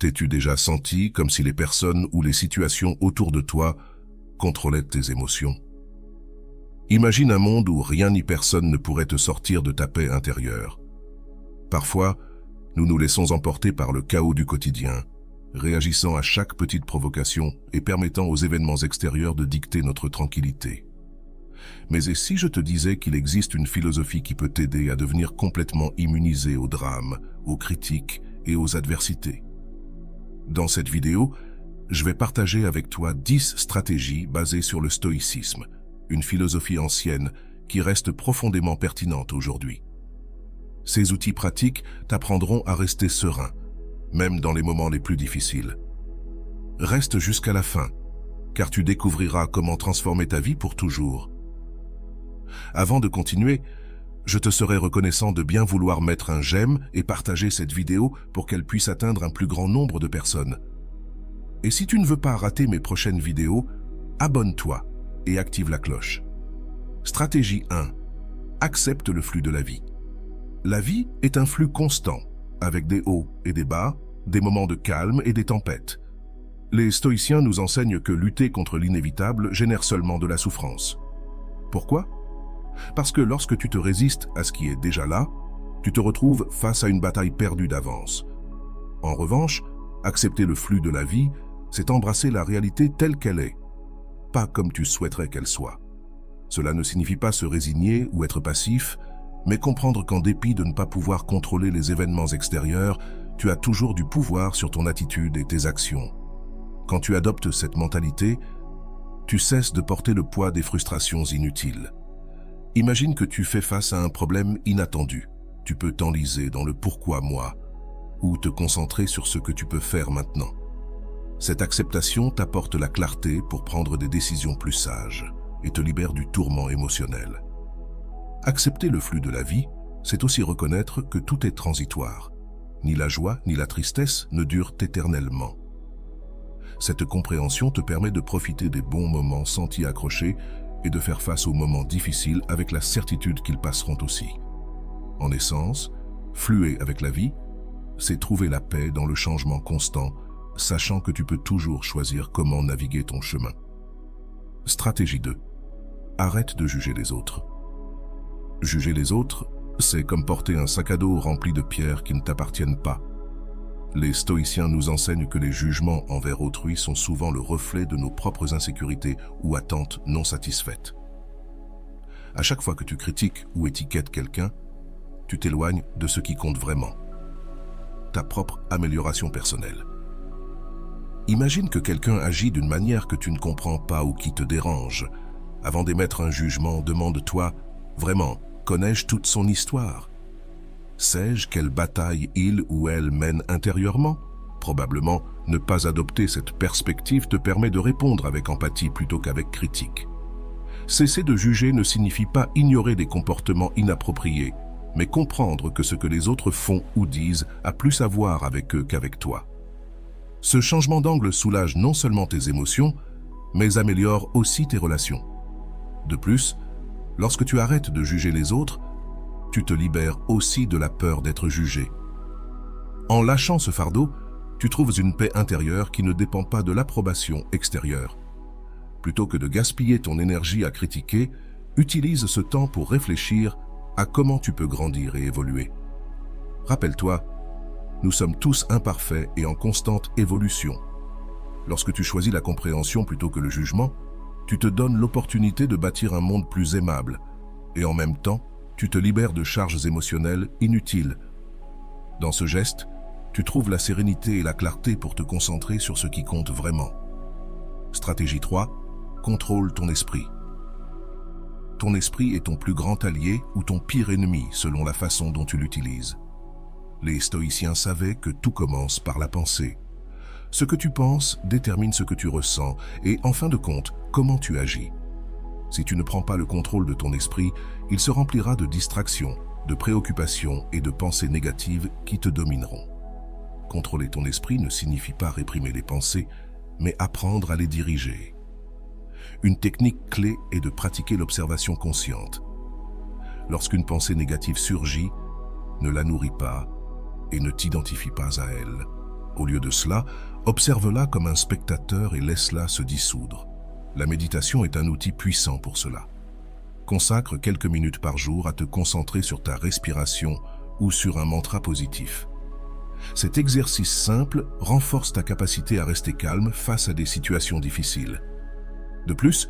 T'es-tu déjà senti comme si les personnes ou les situations autour de toi contrôlaient tes émotions? Imagine un monde où rien ni personne ne pourrait te sortir de ta paix intérieure. Parfois, nous nous laissons emporter par le chaos du quotidien, réagissant à chaque petite provocation et permettant aux événements extérieurs de dicter notre tranquillité. Mais et si je te disais qu'il existe une philosophie qui peut t'aider à devenir complètement immunisé aux drames, aux critiques et aux adversités? Dans cette vidéo, je vais partager avec toi 10 stratégies basées sur le stoïcisme, une philosophie ancienne qui reste profondément pertinente aujourd'hui. Ces outils pratiques t'apprendront à rester serein, même dans les moments les plus difficiles. Reste jusqu'à la fin, car tu découvriras comment transformer ta vie pour toujours. Avant de continuer, je te serai reconnaissant de bien vouloir mettre un j'aime et partager cette vidéo pour qu'elle puisse atteindre un plus grand nombre de personnes. Et si tu ne veux pas rater mes prochaines vidéos, abonne-toi et active la cloche. Stratégie 1. Accepte le flux de la vie. La vie est un flux constant, avec des hauts et des bas, des moments de calme et des tempêtes. Les stoïciens nous enseignent que lutter contre l'inévitable génère seulement de la souffrance. Pourquoi? Parce que lorsque tu te résistes à ce qui est déjà là, tu te retrouves face à une bataille perdue d'avance. En revanche, accepter le flux de la vie, c'est embrasser la réalité telle qu'elle est, pas comme tu souhaiterais qu'elle soit. Cela ne signifie pas se résigner ou être passif, mais comprendre qu'en dépit de ne pas pouvoir contrôler les événements extérieurs, tu as toujours du pouvoir sur ton attitude et tes actions. Quand tu adoptes cette mentalité, tu cesses de porter le poids des frustrations inutiles. Imagine que tu fais face à un problème inattendu. Tu peux t'enliser dans le « pourquoi moi » ou te concentrer sur ce que tu peux faire maintenant. Cette acceptation t'apporte la clarté pour prendre des décisions plus sages et te libère du tourment émotionnel. Accepter le flux de la vie, c'est aussi reconnaître que tout est transitoire. Ni la joie ni la tristesse ne durent éternellement. Cette compréhension te permet de profiter des bons moments sans t'y accrocher et de faire face aux moments difficiles avec la certitude qu'ils passeront aussi. En essence, fluer avec la vie, c'est trouver la paix dans le changement constant, sachant que tu peux toujours choisir comment naviguer ton chemin. Stratégie 2. Arrête de juger les autres. Juger les autres, c'est comme porter un sac à dos rempli de pierres qui ne t'appartiennent pas. Les stoïciens nous enseignent que les jugements envers autrui sont souvent le reflet de nos propres insécurités ou attentes non satisfaites. À chaque fois que tu critiques ou étiquettes quelqu'un, tu t'éloignes de ce qui compte vraiment, ta propre amélioration personnelle. Imagine que quelqu'un agit d'une manière que tu ne comprends pas ou qui te dérange. Avant d'émettre un jugement, demande-toi, vraiment, connais-je toute son histoire? Sais-je quelle bataille il ou elle mène intérieurement? Probablement, ne pas adopter cette perspective te permet de répondre avec empathie plutôt qu'avec critique. Cesser de juger ne signifie pas ignorer des comportements inappropriés, mais comprendre que ce que les autres font ou disent a plus à voir avec eux qu'avec toi. Ce changement d'angle soulage non seulement tes émotions, mais améliore aussi tes relations. De plus, lorsque tu arrêtes de juger les autres, tu te libères aussi de la peur d'être jugé. En lâchant ce fardeau, tu trouves une paix intérieure qui ne dépend pas de l'approbation extérieure. Plutôt que de gaspiller ton énergie à critiquer, utilise ce temps pour réfléchir à comment tu peux grandir et évoluer. Rappelle-toi, nous sommes tous imparfaits et en constante évolution. Lorsque tu choisis la compréhension plutôt que le jugement, tu te donnes l'opportunité de bâtir un monde plus aimable et en même temps, tu te libères de charges émotionnelles inutiles. Dans ce geste, tu trouves la sérénité et la clarté pour te concentrer sur ce qui compte vraiment. Stratégie 3. Contrôle ton esprit. Ton esprit est ton plus grand allié ou ton pire ennemi selon la façon dont tu l'utilises. Les stoïciens savaient que tout commence par la pensée. Ce que tu penses détermine ce que tu ressens et, en fin de compte, comment tu agis. Si tu ne prends pas le contrôle de ton esprit, il se remplira de distractions, de préoccupations et de pensées négatives qui te domineront. Contrôler ton esprit ne signifie pas réprimer les pensées, mais apprendre à les diriger. Une technique clé est de pratiquer l'observation consciente. Lorsqu'une pensée négative surgit, ne la nourris pas et ne t'identifie pas à elle. Au lieu de cela, observe-la comme un spectateur et laisse-la se dissoudre. La méditation est un outil puissant pour cela. Consacre quelques minutes par jour à te concentrer sur ta respiration ou sur un mantra positif. Cet exercice simple renforce ta capacité à rester calme face à des situations difficiles. De plus,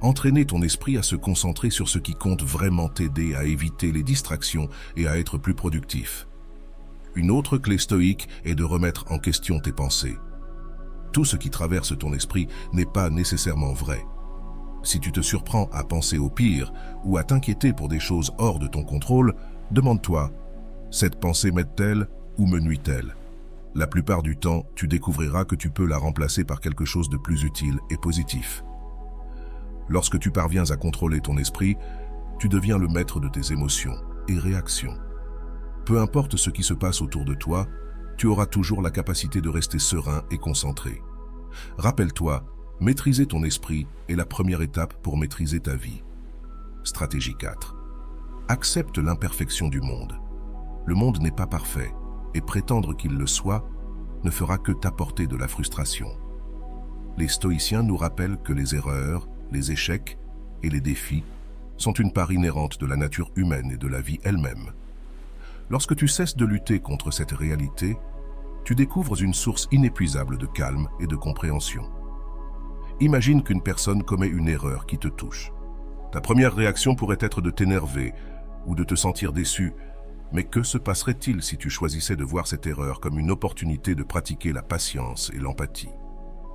entraîner ton esprit à se concentrer sur ce qui compte vraiment t'aider à éviter les distractions et à être plus productif. Une autre clé stoïque est de remettre en question tes pensées. Tout ce qui traverse ton esprit n'est pas nécessairement vrai. Si tu te surprends à penser au pire ou à t'inquiéter pour des choses hors de ton contrôle, demande-toi, cette pensée m'aide-t-elle ou me nuit-elle? La plupart du temps, tu découvriras que tu peux la remplacer par quelque chose de plus utile et positif. Lorsque tu parviens à contrôler ton esprit, tu deviens le maître de tes émotions et réactions. Peu importe ce qui se passe autour de toi, tu auras toujours la capacité de rester serein et concentré. Rappelle-toi, maîtriser ton esprit est la première étape pour maîtriser ta vie. Stratégie 4. Accepte l'imperfection du monde. Le monde n'est pas parfait, et prétendre qu'il le soit ne fera que t'apporter de la frustration. Les stoïciens nous rappellent que les erreurs, les échecs et les défis sont une part inhérente de la nature humaine et de la vie elle-même. Lorsque tu cesses de lutter contre cette réalité, tu découvres une source inépuisable de calme et de compréhension. Imagine qu'une personne commet une erreur qui te touche. Ta première réaction pourrait être de t'énerver ou de te sentir déçu, mais que se passerait-il si tu choisissais de voir cette erreur comme une opportunité de pratiquer la patience et l'empathie?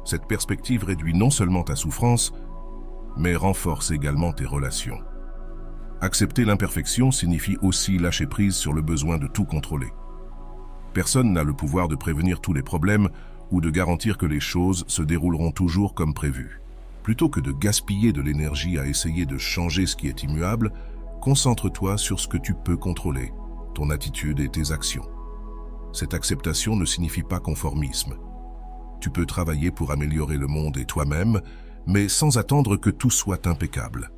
Cette perspective réduit non seulement ta souffrance, mais renforce également tes relations. Accepter l'imperfection signifie aussi lâcher prise sur le besoin de tout contrôler. Personne n'a le pouvoir de prévenir tous les problèmes ou de garantir que les choses se dérouleront toujours comme prévu. Plutôt que de gaspiller de l'énergie à essayer de changer ce qui est immuable, concentre-toi sur ce que tu peux contrôler, ton attitude et tes actions. Cette acceptation ne signifie pas conformisme. Tu peux travailler pour améliorer le monde et toi-même, mais sans attendre que tout soit impeccable.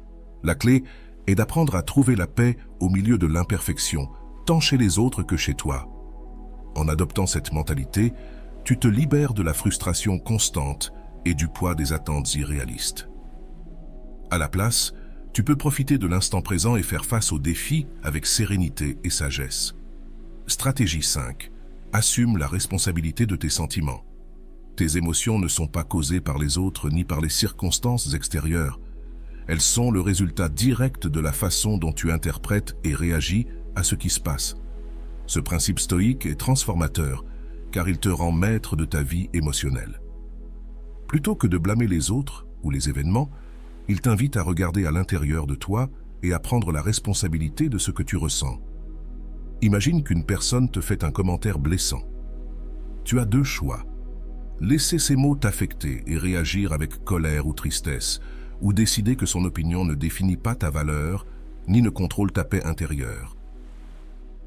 La clé est d'apprendre à trouver la paix au milieu de l'imperfection, tant chez les autres que chez toi. En adoptant cette mentalité, tu te libères de la frustration constante et du poids des attentes irréalistes. À la place, tu peux profiter de l'instant présent et faire face aux défis avec sérénité et sagesse. Stratégie 5. Assume la responsabilité de tes sentiments. Tes émotions ne sont pas causées par les autres ni par les circonstances extérieures. Elles sont le résultat direct de la façon dont tu interprètes et réagis à ce qui se passe. Ce principe stoïque est transformateur, car il te rend maître de ta vie émotionnelle. Plutôt que de blâmer les autres ou les événements, il t'invite à regarder à l'intérieur de toi et à prendre la responsabilité de ce que tu ressens. Imagine qu'une personne te fait un commentaire blessant. Tu as deux choix. Laisser ces mots t'affecter et réagir avec colère ou tristesse, ou décider que son opinion ne définit pas ta valeur, ni ne contrôle ta paix intérieure.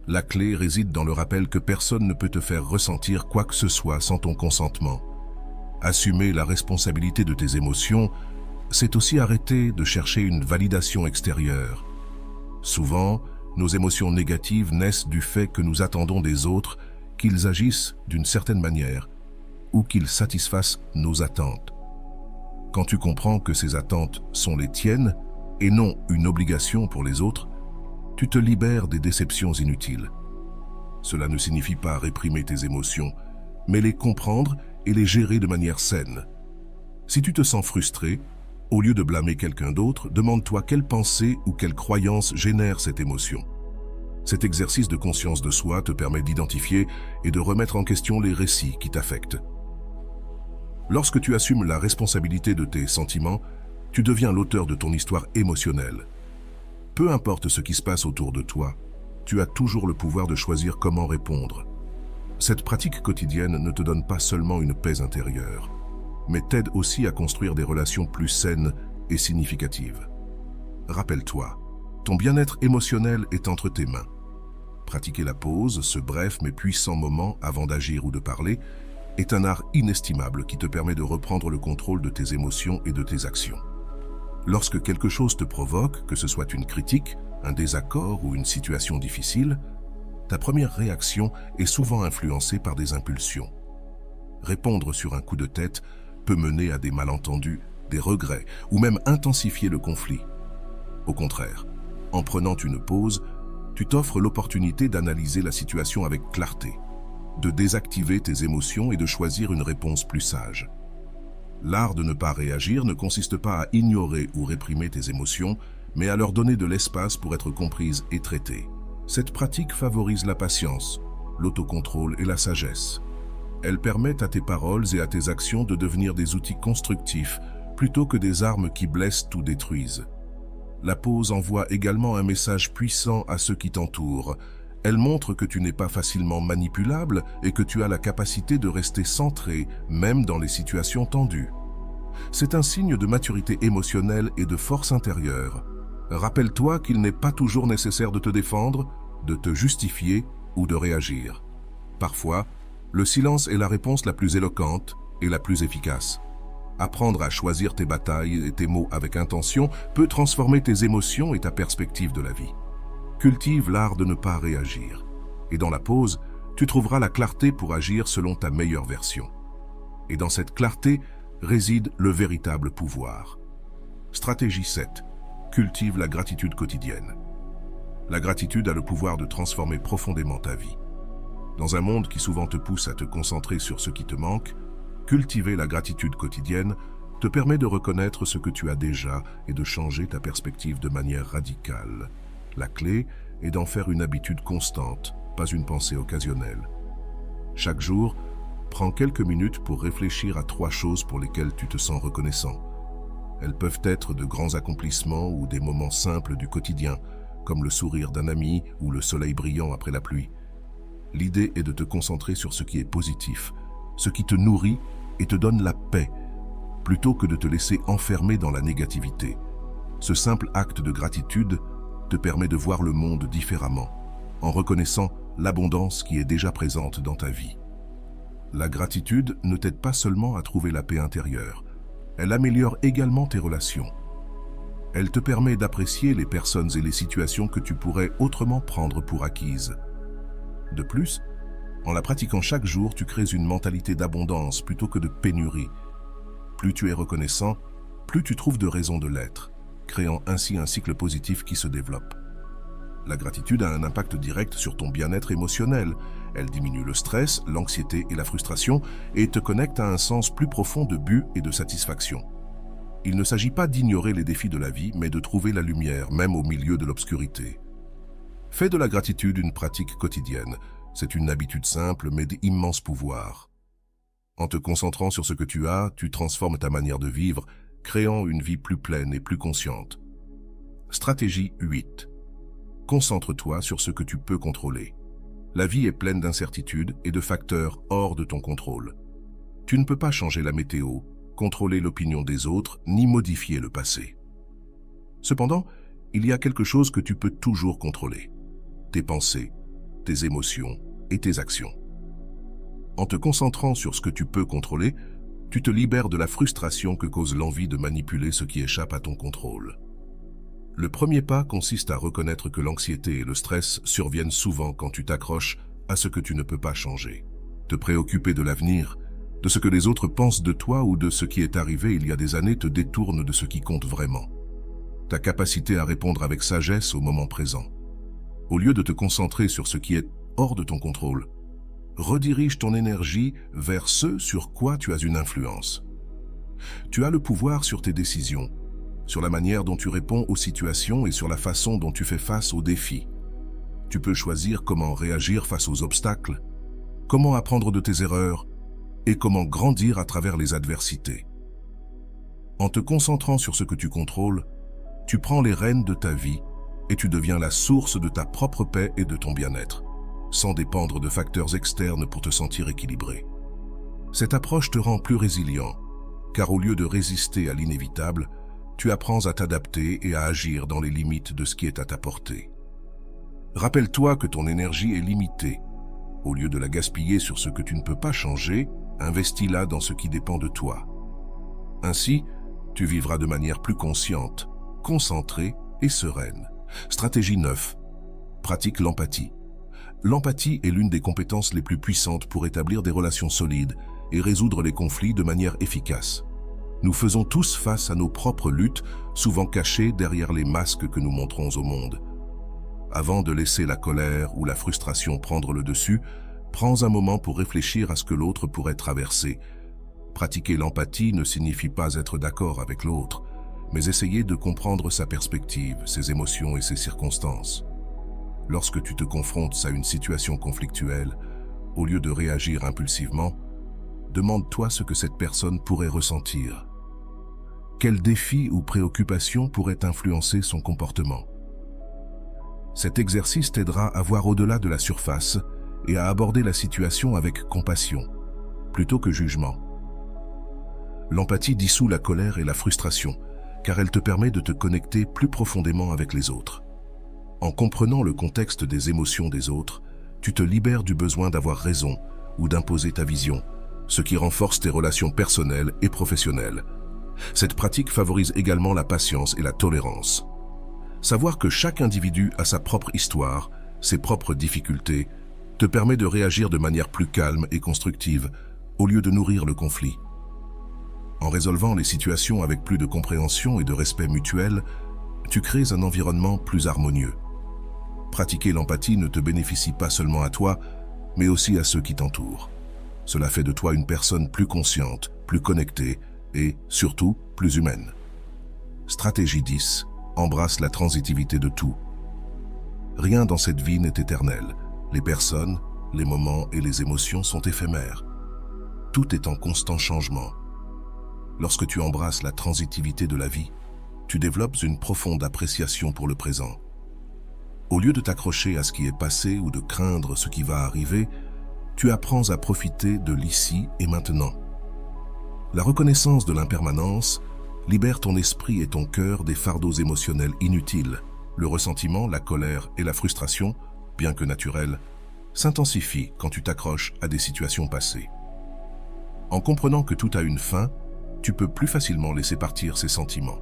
La clé réside dans le rappel que personne ne peut te faire ressentir quoi que ce soit sans ton consentement. Assumer la responsabilité de tes émotions, c'est aussi arrêter de chercher une validation extérieure. Souvent, nos émotions négatives naissent du fait que nous attendons des autres qu'ils agissent d'une certaine manière ou qu'ils satisfassent nos attentes. Quand tu comprends que ces attentes sont les tiennes et non une obligation pour les autres, tu te libères des déceptions inutiles. Cela ne signifie pas réprimer tes émotions, mais les comprendre et les gérer de manière saine. Si tu te sens frustré, au lieu de blâmer quelqu'un d'autre, demande-toi quelle pensée ou quelle croyance génère cette émotion. Cet exercice de conscience de soi te permet d'identifier et de remettre en question les récits qui t'affectent. Lorsque tu assumes la responsabilité de tes sentiments, tu deviens l'auteur de ton histoire émotionnelle. Peu importe ce qui se passe autour de toi, tu as toujours le pouvoir de choisir comment répondre. Cette pratique quotidienne ne te donne pas seulement une paix intérieure, mais t'aide aussi à construire des relations plus saines et significatives. Rappelle-toi, ton bien-être émotionnel est entre tes mains. Pratiquer la pause, ce bref mais puissant moment avant d'agir ou de parler, est un art inestimable qui te permet de reprendre le contrôle de tes émotions et de tes actions. Lorsque quelque chose te provoque, que ce soit une critique, un désaccord ou une situation difficile, ta première réaction est souvent influencée par des impulsions. Répondre sur un coup de tête peut mener à des malentendus, des regrets ou même intensifier le conflit. Au contraire, en prenant une pause, tu t'offres l'opportunité d'analyser la situation avec clarté, de désactiver tes émotions et de choisir une réponse plus sage. L'art de ne pas réagir ne consiste pas à ignorer ou réprimer tes émotions, mais à leur donner de l'espace pour être comprises et traitées. Cette pratique favorise la patience, l'autocontrôle et la sagesse. Elle permet à tes paroles et à tes actions de devenir des outils constructifs plutôt que des armes qui blessent ou détruisent. La pause envoie également un message puissant à ceux qui t'entourent. Elle montre que tu n'es pas facilement manipulable et que tu as la capacité de rester centré, même dans les situations tendues. C'est un signe de maturité émotionnelle et de force intérieure. Rappelle-toi qu'il n'est pas toujours nécessaire de te défendre, de te justifier ou de réagir. Parfois, le silence est la réponse la plus éloquente et la plus efficace. Apprendre à choisir tes batailles et tes mots avec intention peut transformer tes émotions et ta perspective de la vie. Cultive l'art de ne pas réagir. Et dans la pause, tu trouveras la clarté pour agir selon ta meilleure version. Et dans cette clarté réside le véritable pouvoir. Stratégie 7. Cultive la gratitude quotidienne. La gratitude a le pouvoir de transformer profondément ta vie. Dans un monde qui souvent te pousse à te concentrer sur ce qui te manque, cultiver la gratitude quotidienne te permet de reconnaître ce que tu as déjà et de changer ta perspective de manière radicale. La clé est d'en faire une habitude constante, pas une pensée occasionnelle. Chaque jour, prends quelques minutes pour réfléchir à 3 choses pour lesquelles tu te sens reconnaissant. Elles peuvent être de grands accomplissements ou des moments simples du quotidien, comme le sourire d'un ami ou le soleil brillant après la pluie. L'idée est de te concentrer sur ce qui est positif, ce qui te nourrit et te donne la paix, plutôt que de te laisser enfermer dans la négativité. Ce simple acte de gratitude te permet de voir le monde différemment, en reconnaissant l'abondance qui est déjà présente dans ta vie. La gratitude ne t'aide pas seulement à trouver la paix intérieure, elle améliore également tes relations. Elle te permet d'apprécier les personnes et les situations que tu pourrais autrement prendre pour acquises. De plus, en la pratiquant chaque jour, tu crées une mentalité d'abondance plutôt que de pénurie. Plus tu es reconnaissant, plus tu trouves de raisons de l'être, créant ainsi un cycle positif qui se développe. La gratitude a un impact direct sur ton bien-être émotionnel. Elle diminue le stress, l'anxiété et la frustration et te connecte à un sens plus profond de but et de satisfaction. Il ne s'agit pas d'ignorer les défis de la vie, mais de trouver la lumière, même au milieu de l'obscurité. Fais de la gratitude une pratique quotidienne. C'est une habitude simple, mais d'immense pouvoir. En te concentrant sur ce que tu as, tu transformes ta manière de vivre, créant une vie plus pleine et plus consciente. Stratégie 8. Concentre-toi sur ce que tu peux contrôler. La vie est pleine d'incertitudes et de facteurs hors de ton contrôle. Tu ne peux pas changer la météo, contrôler l'opinion des autres, ni modifier le passé. Cependant, il y a quelque chose que tu peux toujours contrôler. Tes pensées, tes émotions et tes actions. En te concentrant sur ce que tu peux contrôler, tu te libères de la frustration que cause l'envie de manipuler ce qui échappe à ton contrôle. Le premier pas consiste à reconnaître que l'anxiété et le stress surviennent souvent quand tu t'accroches à ce que tu ne peux pas changer. Te préoccuper de l'avenir, de ce que les autres pensent de toi ou de ce qui est arrivé il y a des années te détourne de ce qui compte vraiment. Ta capacité à répondre avec sagesse au moment présent. Au lieu de te concentrer sur ce qui est hors de ton contrôle, redirige ton énergie vers ce sur quoi tu as une influence. Tu as le pouvoir sur tes décisions, sur la manière dont tu réponds aux situations et sur la façon dont tu fais face aux défis. Tu peux choisir comment réagir face aux obstacles, comment apprendre de tes erreurs et comment grandir à travers les adversités. En te concentrant sur ce que tu contrôles, tu prends les rênes de ta vie et tu deviens la source de ta propre paix et de ton bien-être, sans dépendre de facteurs externes pour te sentir équilibré. Cette approche te rend plus résilient, car au lieu de résister à l'inévitable, tu apprends à t'adapter et à agir dans les limites de ce qui est à ta portée. Rappelle-toi que ton énergie est limitée. Au lieu de la gaspiller sur ce que tu ne peux pas changer, investis-la dans ce qui dépend de toi. Ainsi, tu vivras de manière plus consciente, concentrée et sereine. Stratégie 9. Pratique l'empathie. L'empathie est l'une des compétences les plus puissantes pour établir des relations solides et résoudre les conflits de manière efficace. Nous faisons tous face à nos propres luttes, souvent cachées derrière les masques que nous montrons au monde. Avant de laisser la colère ou la frustration prendre le dessus, prends un moment pour réfléchir à ce que l'autre pourrait traverser. Pratiquer l'empathie ne signifie pas être d'accord avec l'autre, mais essayer de comprendre sa perspective, ses émotions et ses circonstances. Lorsque tu te confrontes à une situation conflictuelle, au lieu de réagir impulsivement, demande-toi ce que cette personne pourrait ressentir. Quels défis ou préoccupations pourraient influencer son comportement? Cet exercice t'aidera à voir au-delà de la surface et à aborder la situation avec compassion, plutôt que jugement. L'empathie dissout la colère et la frustration, car elle te permet de te connecter plus profondément avec les autres. En comprenant le contexte des émotions des autres, tu te libères du besoin d'avoir raison ou d'imposer ta vision, ce qui renforce tes relations personnelles et professionnelles. Cette pratique favorise également la patience et la tolérance. Savoir que chaque individu a sa propre histoire, ses propres difficultés, te permet de réagir de manière plus calme et constructive, au lieu de nourrir le conflit. En résolvant les situations avec plus de compréhension et de respect mutuel, tu crées un environnement plus harmonieux. Pratiquer l'empathie ne te bénéficie pas seulement à toi, mais aussi à ceux qui t'entourent. Cela fait de toi une personne plus consciente, plus connectée et, surtout, plus humaine. Stratégie 10. Embrasse la transitivité de tout. Rien dans cette vie n'est éternel. Les personnes, les moments et les émotions sont éphémères. Tout est en constant changement. Lorsque tu embrasses la transitivité de la vie, tu développes une profonde appréciation pour le présent. Au lieu de t'accrocher à ce qui est passé ou de craindre ce qui va arriver, tu apprends à profiter de l'ici et maintenant. La reconnaissance de l'impermanence libère ton esprit et ton cœur des fardeaux émotionnels inutiles. Le ressentiment, la colère et la frustration, bien que naturels, s'intensifient quand tu t'accroches à des situations passées. En comprenant que tout a une fin, tu peux plus facilement laisser partir ces sentiments.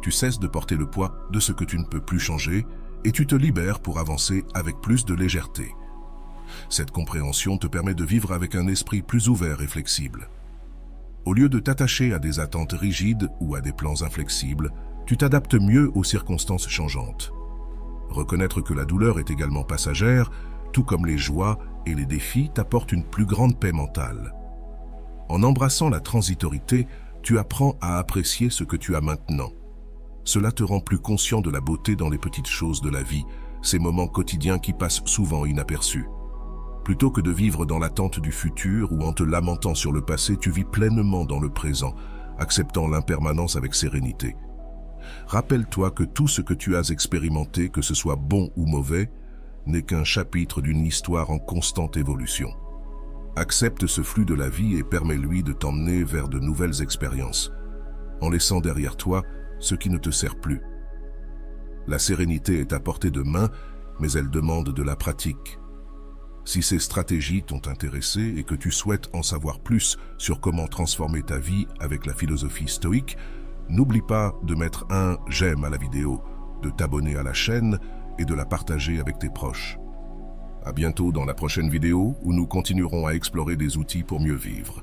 Tu cesses de porter le poids de ce que tu ne peux plus changer et tu te libères pour avancer avec plus de légèreté. Cette compréhension te permet de vivre avec un esprit plus ouvert et flexible. Au lieu de t'attacher à des attentes rigides ou à des plans inflexibles, tu t'adaptes mieux aux circonstances changeantes. Reconnaître que la douleur est également passagère, tout comme les joies et les défis, t'apporte une plus grande paix mentale. En embrassant la transitorité, tu apprends à apprécier ce que tu as maintenant. Cela te rend plus conscient de la beauté dans les petites choses de la vie, ces moments quotidiens qui passent souvent inaperçus. Plutôt que de vivre dans l'attente du futur ou en te lamentant sur le passé, tu vis pleinement dans le présent, acceptant l'impermanence avec sérénité. Rappelle-toi que tout ce que tu as expérimenté, que ce soit bon ou mauvais, n'est qu'un chapitre d'une histoire en constante évolution. Accepte ce flux de la vie et permets-lui de t'emmener vers de nouvelles expériences, en laissant derrière toi ce qui ne te sert plus. La sérénité est à portée de main, mais elle demande de la pratique. Si ces stratégies t'ont intéressé et que tu souhaites en savoir plus sur comment transformer ta vie avec la philosophie stoïque, n'oublie pas de mettre un j'aime à la vidéo, de t'abonner à la chaîne et de la partager avec tes proches. À bientôt dans la prochaine vidéo où nous continuerons à explorer des outils pour mieux vivre.